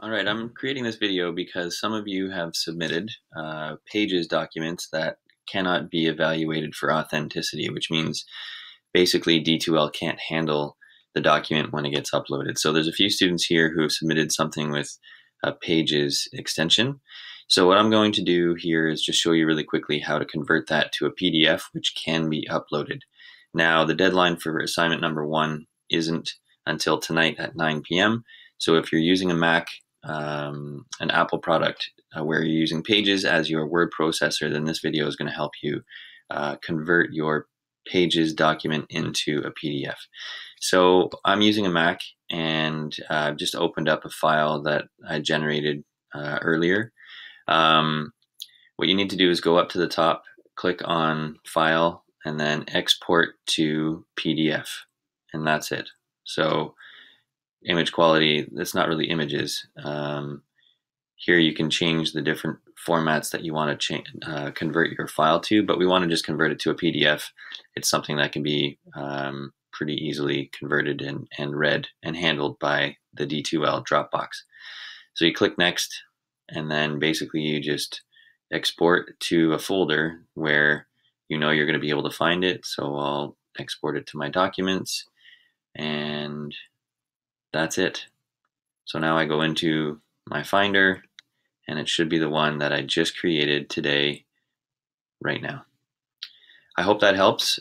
All right, I'm creating this video because some of you have submitted Pages documents that cannot be evaluated for authenticity, which means basically D2L can't handle the document when it gets uploaded. So there's a few students here who have submitted something with a Pages extension. So what I'm going to do here is just show you really quickly how to convert that to a PDF, which can be uploaded. Now, the deadline for assignment number 1 isn't until tonight at 9 p.m. So if you're using a Mac, an Apple product where you're using Pages as your word processor, then this video is going to help you convert your Pages document into a PDF. So I'm using a Mac, and I've just opened up a file that I generated earlier. What you need to do is go up to the top, click on File, and then Export to PDF, and that's it. So image quality, that's not really images. Here you can change the different formats that you want to convert your file to, but we want to just convert it to a PDF. It's something that can be pretty easily converted and read and handled by the D2L Dropbox. So you click Next, and then basically you just export to a folder where you know you're going to be able to find it. So I'll export it to my documents, and that's it. So now I go into my Finder, and it should be the one that I just created today, right now. I hope that helps.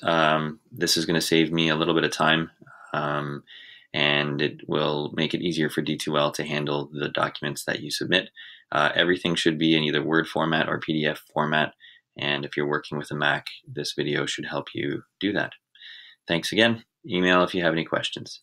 This is going to save me a little bit of time, and it will make it easier for D2L to handle the documents that you submit. Everything should be in either Word format or PDF format, and if you're working with a Mac, this video should help you do that. Thanks again. Email if you have any questions.